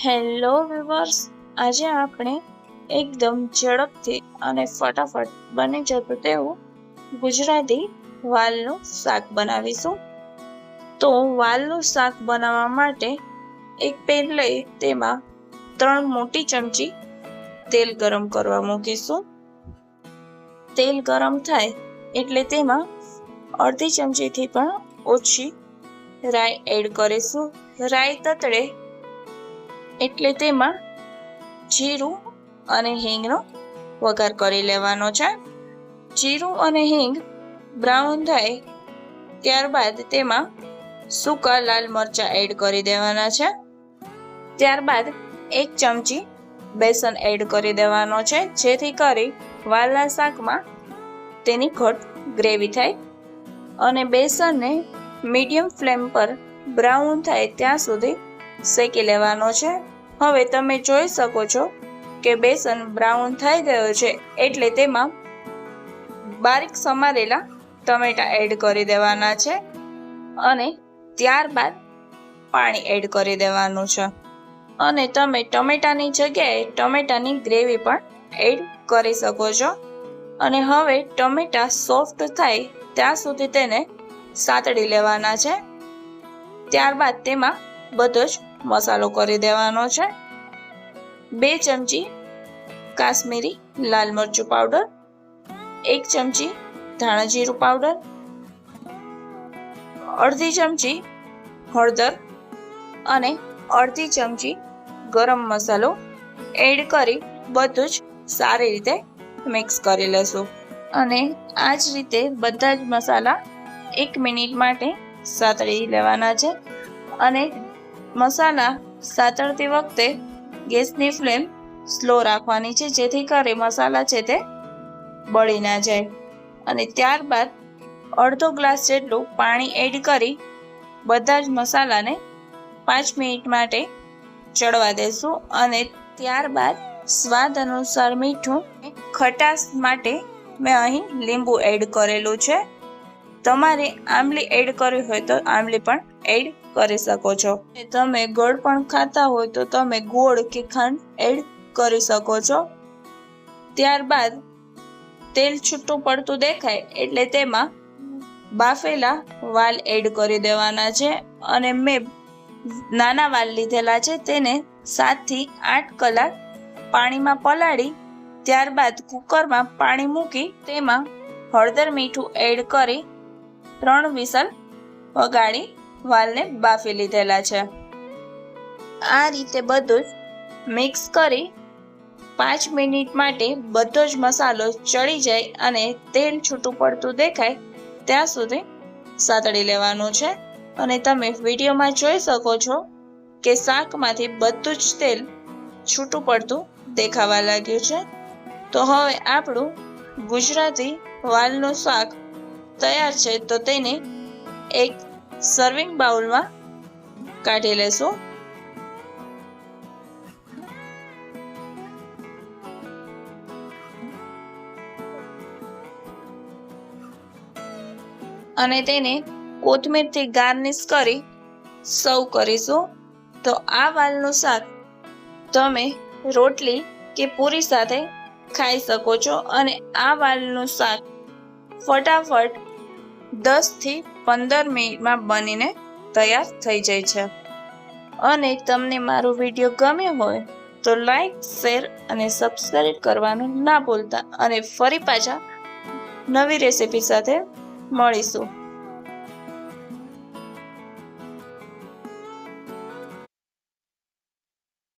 Hello viewers, આજે આપણે એકદમ ઝડપથી અને ફટાફટ બની જતું તેવું ગુજરાતી વાલનું શાક બનાવીશું। તો વાલનું શાક બનાવવા માટે એક પેન લઈ તેમાં 3 મોટી ચમચી તેલ ગરમ કરવા મૂકીશું। તેલ ગરમ થાય એટલે તેમાં અડધી ચમચીથી પણ ઓછી રાઈ એડ કરીશું। રાઈ તતડે એટલે તેમાં જીરું અને હિંગનો વઘાર કરી લેવાનો છે। જીરું અને હિંગ બ્રાઉન થાય ત્યારબાદ તેમાં સૂકા લાલ મરચાં એડ કરી દેવાના છે। ત્યારબાદ 1 ચમચી બેસન એડ કરી દેવાનો છે, જેથી કરી વાલના શાકમાં તેની ઘટ ગ્રેવી થાય। અને બેસનને મીડિયમ ફ્લેમ પર બ્રાઉન થાય ત્યાં સુધી શેકી લેવાનો છે। હવે તમે જોઈ શકો છો કે બેસન બ્રાઉન થઈ ગયો છે, એટલે તેમાં બારીક સમારેલા ટમેટા એડ કરી દેવાના છે અને ત્યારબાદ પાણી એડ કરી દેવાનું છે। અને તમે ટમેટાની જગ્યાએ ટમેટાની ગ્રેવી પણ એડ કરી શકો છો। અને હવે ટમેટા સોફ્ટ થાય ત્યાં સુધી તેને સાતળી લેવાના છે। ત્યારબાદ તેમાં બધો જ મસાલો કરી દેવાનો છે। 2 ચમચી કાશ્મીરી લાલ મરચું પાવડર, 1 ચમચી ધાણા જીરું પાવડર, અડધી ચમચી હળદર અને અડધી ચમચી ગરમ મસાલો એડ કરી બધું જ સારી રીતે મિક્સ કરી લેશું। અને આ જ રીતે બધા જ મસાલા 1 મિનિટ માટે સાતળી લેવાના છે। અને મસાલા સાતળતી વખતે ગેસની ફ્લેમ સ્લો રાખવાની છે, જેથી કરી મસાલા છે તે બળી ના જાય। અને ત્યારબાદ અડધો ગ્લાસ જેટલું પાણી એડ કરી બધા જ મસાલાને 5 મિનિટ માટે ચડવા દેશું। અને ત્યારબાદ સ્વાદ અનુસાર મીઠું, ખટાશ માટે મેં અહીં લીંબુ એડ કરેલું છે। તમારે આમલી એડ કરવી હોય તો આમલી પણ એડ કરી શકો છો। તમે ગોળ પણ ખાતા હોય તો તમે ગોળ કે ખાંડ એડ કરી શકો છો। ત્યારબાદ તેલ છૂટું પડતું દેખાય એટલે તેમાં બાફેલા વાલ એડ કરી દેવાના છે। અને મેં નાના વાલ લીધેલા છે, તેને 7 થી 8 કલાક પાણીમાં પલાળી ત્યારબાદ કુકરમાં પાણી મૂકી તેમાં હળદર મીઠું એડ કરી 3 વિસલ વગાડી વાલને બાફી લીધેલા છે। આ રીતે બધું જ મિક્સ કરી 5 મિનિટ માટે બધો જ મસાલો ચડી જાય અને તેલ છૂટું પડતું દેખાય ત્યાં સુધી સાતળી લેવાનું છે। અને તમે વિડીયોમાં જોઈ શકો છો કે શાકમાંથી બધું જ તેલ છૂટું પડતું દેખાવા લાગ્યું છે। તો હવે આપણું ગુજરાતી વાલનું શાક તૈયાર છે, તો તેને એક સર્વિંગ બાઉલમાં કાઢી લેશું। અને તેને કોથમીરથી ગાર્નિશ કરી સર્વ કરીશું। તો આ વાલનું શાક તમે રોટલી કે પૂરી સાથે ખાઈ શકો છો। અને આ વાલનું શાક ફટાફટ 10 થી 15 મિનિટમાં બનીને તૈયાર થઈ જાય છે। અને તમને મારો વિડીયો ગમ્યો હોય તો લાઈક, શેર અને સબસ્ક્રાઈબ કરવાનું ના ભૂલતા। અને ફરી પાછા નવી રેસીપી સાથે મળીશું।